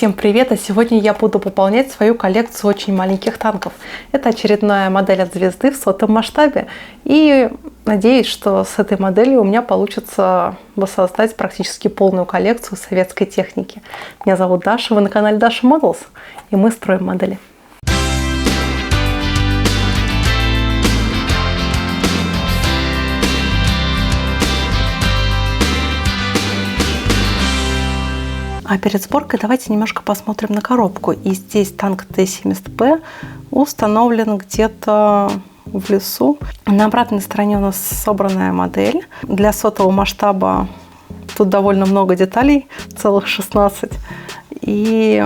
Всем привет! А сегодня я буду пополнять свою коллекцию очень маленьких танков. Это очередная модель от Звезды в 100-м масштабе. И надеюсь, что с этой моделью у меня получится воссоздать практически полную коллекцию советской техники. Меня зовут Даша, вы на канале Dasha Models, и мы строим модели. А перед сборкой давайте немножко посмотрим на коробку. И здесь танк Т-70П установлен где-то в лесу. На обратной стороне у нас собранная модель. Для 100-го масштаба тут довольно много деталей, целых 16. И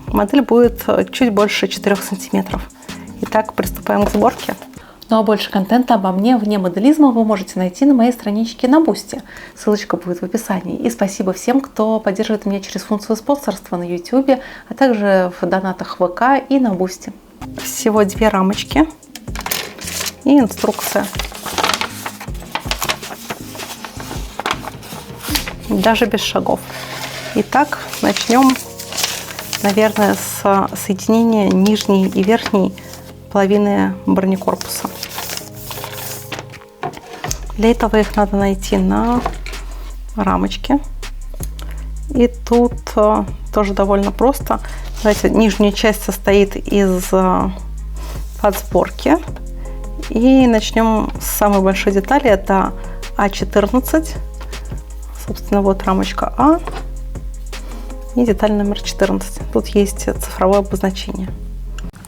модель будет чуть больше 4 сантиметров. Итак, приступаем к сборке. Ну а больше контента обо мне вне моделизма вы можете найти на моей страничке на Boosty. Ссылочка будет в описании. И спасибо всем, кто поддерживает меня через функцию спонсорства на YouTube, а также в донатах в ВК и на Boosty. Всего 2 рамочки и инструкция. Даже без шагов. Итак, начнем, наверное, с соединения нижней и верхней половины бронекорпуса. Для этого их надо найти на рамочке. И тут тоже довольно просто. Давайте, нижняя часть состоит из подсборки. И начнем с самой большой детали. Это А14. Собственно, вот рамочка А. И деталь номер 14. Тут есть цифровое обозначение.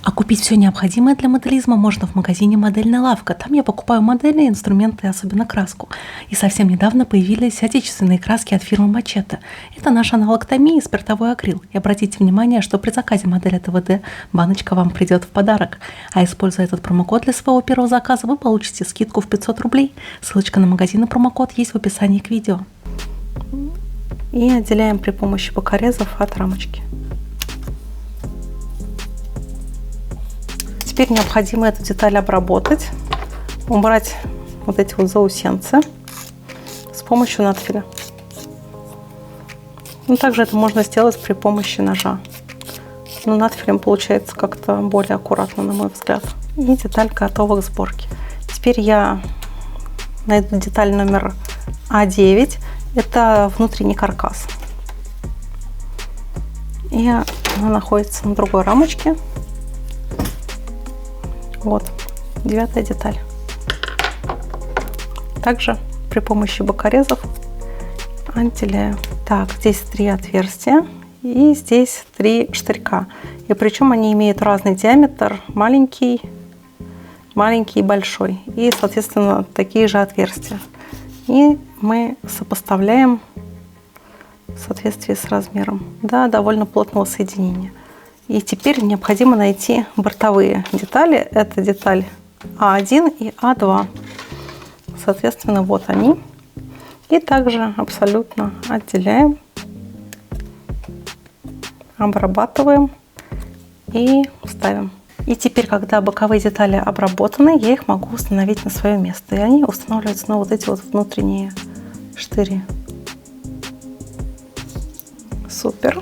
А купить все необходимое для моделизма можно в магазине «Модельная лавка». Там я покупаю модели, инструменты, особенно краску. И совсем недавно появились отечественные краски от фирмы Мачете. Это наш аналог Томи и спиртовой акрил. И обратите внимание, что при заказе модели ТВД баночка вам придет в подарок. А используя этот промокод для своего первого заказа, вы получите скидку в 500 рублей. Ссылочка на магазин и промокод есть в описании к видео. И отделяем при помощи бокорезов от рамочки. Теперь необходимо эту деталь обработать, убрать вот эти вот заусенцы с помощью надфиля. Ну, также это можно сделать при помощи ножа. Но надфилем получается как-то более аккуратно, на мой взгляд. И деталь готова к сборке. Теперь я найду деталь номер А9. Это внутренний каркас. И она находится на другой рамочке. Вот, 9-я деталь. Также при помощи бокорезов отделяю. Так, здесь 3 отверстия и здесь 3 штырька. И причем они имеют разный диаметр, маленький, маленький и большой. И, соответственно, такие же отверстия. И мы сопоставляем в соответствии с размером до довольно плотного соединения. И теперь необходимо найти бортовые детали. Это деталь А1 и А2. Соответственно, вот они. И также абсолютно отделяем, обрабатываем и ставим. И теперь, когда боковые детали обработаны, я их могу установить на свое место. И они устанавливаются на вот эти вот внутренние штыри. Супер.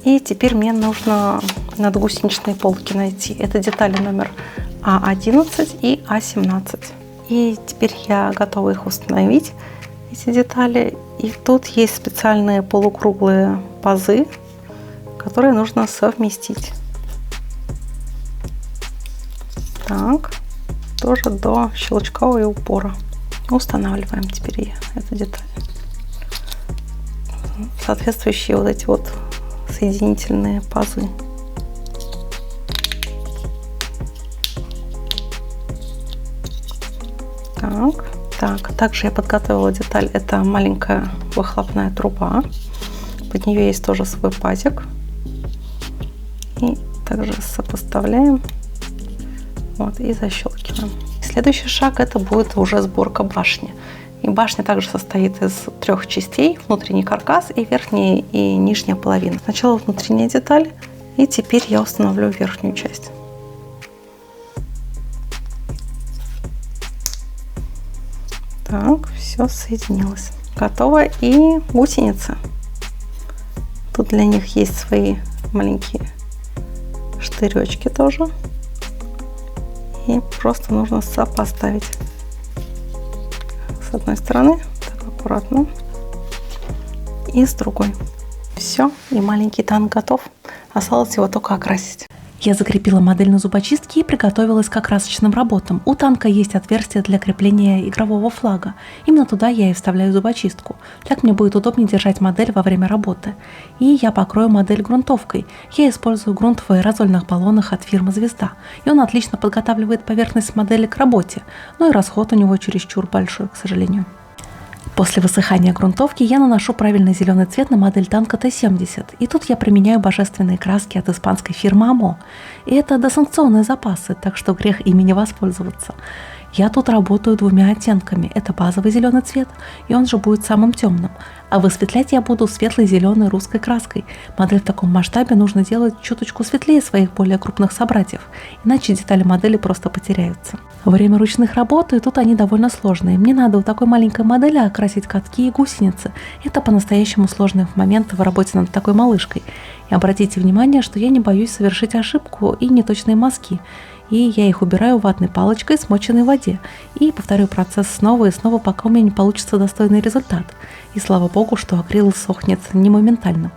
И теперь мне нужно надгусеничные полки найти. Это детали номер А11 и А17. И теперь я готова их установить, эти детали. И тут есть специальные полукруглые пазы, которые нужно совместить. Так, тоже до щелчка и упора. Устанавливаем теперь эту деталь. Соответствующие вот эти вот соединительные пазы. Так, также я подготовила деталь. Это маленькая выхлопная труба. Под нее есть тоже свой пазик. И также сопоставляем. Вот, и защелкиваем. Следующий шаг — это будет уже сборка башни. И башня также состоит из 3 частей: внутренний каркас и верхняя и нижняя половина. Сначала внутренняя деталь, и теперь я установлю верхнюю часть. Так, все соединилось. Готово. И гусеницы. Тут для них есть свои маленькие штыречки тоже. И просто нужно сопоставить. С одной стороны, так аккуратно. И с другой. Все, и маленький танк готов. Осталось его только окрасить. Я закрепила модель на зубочистке и приготовилась к красочным работам. У танка есть отверстие для крепления игрового флага. Именно туда я и вставляю зубочистку. Так мне будет удобнее держать модель во время работы. И я покрою модель грунтовкой. Я использую грунт в аэрозольных баллонах от фирмы «Звезда». И он отлично подготавливает поверхность модели к работе. Но и расход у него чересчур большой, к сожалению. После высыхания грунтовки я наношу правильный зеленый цвет на модель танка Т-70. И тут я применяю божественные краски от испанской фирмы АМО. И это досанкционные запасы, так что грех ими не воспользоваться. Я тут работаю двумя оттенками. Это базовый зеленый цвет, и он же будет самым темным. А высветлять я буду светлой зеленой русской краской. Модель в таком масштабе нужно делать чуточку светлее своих более крупных собратьев, иначе детали модели просто потеряются. Время ручных работ, и тут они довольно сложные. Мне надо у такой маленькой модели окрасить катки и гусеницы. Это по-настоящему сложный момент в работе над такой малышкой. И обратите внимание, что я не боюсь совершить ошибку и неточные мазки. И я их убираю ватной палочкой, смоченной в воде. И повторю процесс снова и снова, пока у меня не получится достойный результат. И слава богу, что акрил сохнет не моментально.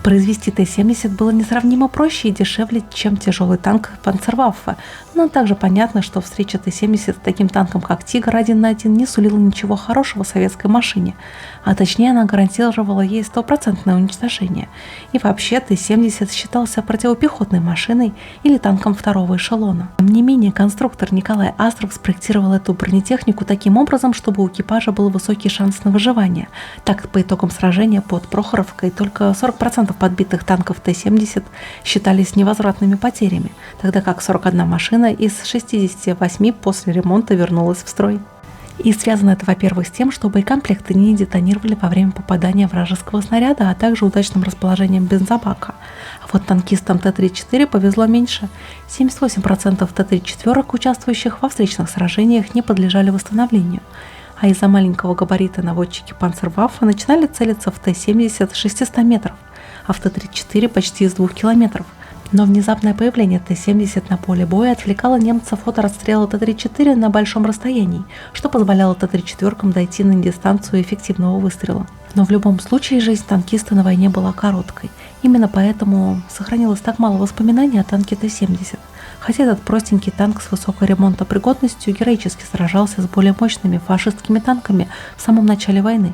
Произвести Т-70 было несравнимо проще и дешевле, чем тяжелый танк Панцерваффе, но также понятно, что встреча Т-70 с таким танком, как Тигр 1 на 1, не сулила ничего хорошего советской машине, а точнее она гарантировала ей 100% уничтожение. И вообще Т-70 считался противопехотной машиной или танком второго эшелона. Тем не менее, конструктор Николай Астров спроектировал эту бронетехнику таким образом, чтобы у экипажа был высокий шанс на выживание. Так, по итогам сражения под Прохоровкой только 40% подбитых танков Т-70 считались невозвратными потерями, тогда как 41 машина из 68 после ремонта вернулась в строй. И связано это, во-первых, с тем, что боекомплекты не детонировали во время попадания вражеского снаряда, а также удачным расположением бензобака. А вот танкистам Т-34 повезло меньше. 78% Т-34, участвующих во встречных сражениях, не подлежали восстановлению. А из-за маленького габарита наводчики Панцерваффе начинали целиться в Т-70 с 600 метров, а в Т-34 почти из 2 километров. Но внезапное появление Т-70 на поле боя отвлекало немцев от расстрела Т-34 на большом расстоянии, что позволяло Т-34 дойти на дистанцию эффективного выстрела. Но в любом случае жизнь танкиста на войне была короткой. Именно поэтому сохранилось так мало воспоминаний о танке Т-70. Хотя этот простенький танк с высокой ремонтопригодностью героически сражался с более мощными фашистскими танками в самом начале войны,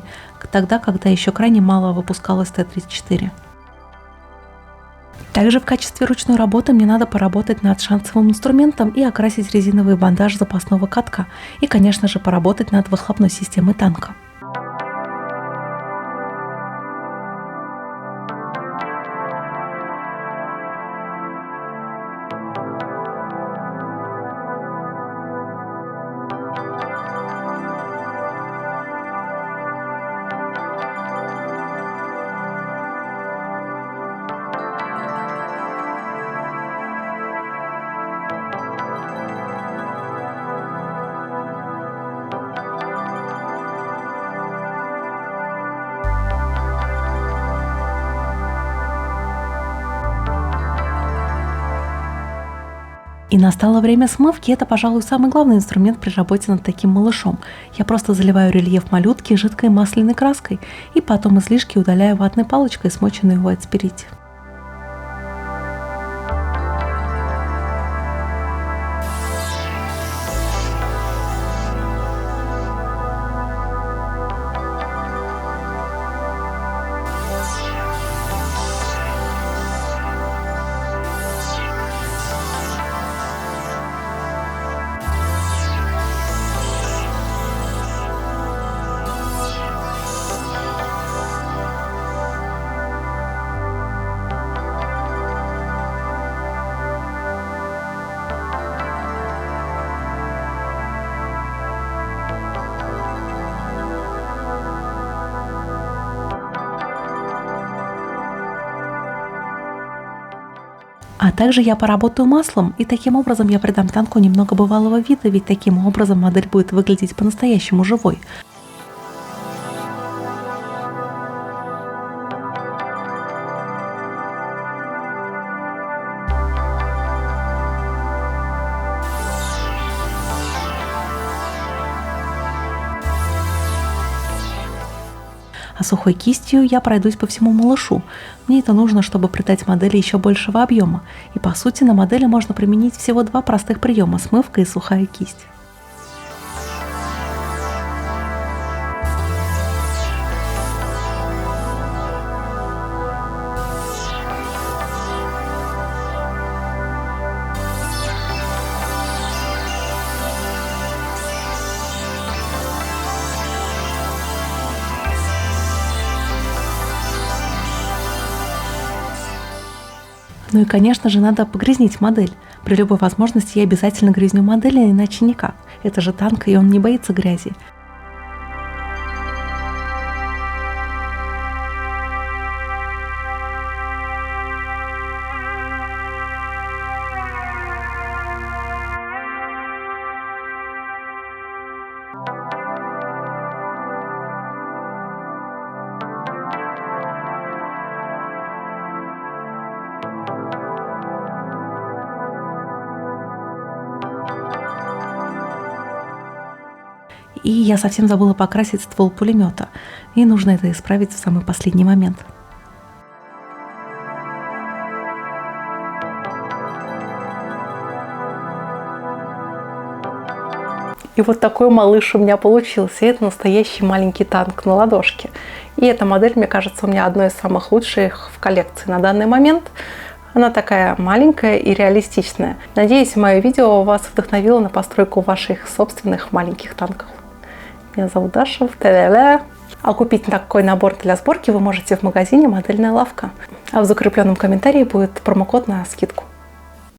тогда, когда еще крайне мало выпускалось Т-34. Также в качестве ручной работы мне надо поработать над шансовым инструментом и окрасить резиновый бандаж запасного катка. И, конечно же, поработать над выхлопной системой танка. И настало время смывки. Это, пожалуй, самый главный инструмент при работе над таким малышом. Я просто заливаю рельеф малютки жидкой масляной краской и потом излишки удаляю ватной палочкой, смоченной в white спирите. А также я поработаю маслом, и таким образом я придам танку немного бывалого вида, ведь таким образом модель будет выглядеть по-настоящему живой. А сухой кистью я пройдусь по всему малышу. Мне это нужно, чтобы придать модели еще большего объема. И по сути на модели можно применить всего два простых приема – смывка и сухая кисть. Ну и, конечно же, надо погрязнить модель. При любой возможности я обязательно грязню модель, иначе никак. Это же танк, и он не боится грязи. И я совсем забыла покрасить ствол пулемета. И нужно это исправить в самый последний момент. И вот такой малыш у меня получился. Это настоящий маленький танк на ладошке. И эта модель, мне кажется, у меня одной из самых лучших в коллекции на данный момент. Она такая маленькая и реалистичная. Надеюсь, мое видео вас вдохновило на постройку ваших собственных маленьких танков. Меня зовут Даша. А купить такой набор для сборки вы можете в магазине «Модельная лавка». А в закрепленном комментарии будет промокод на скидку.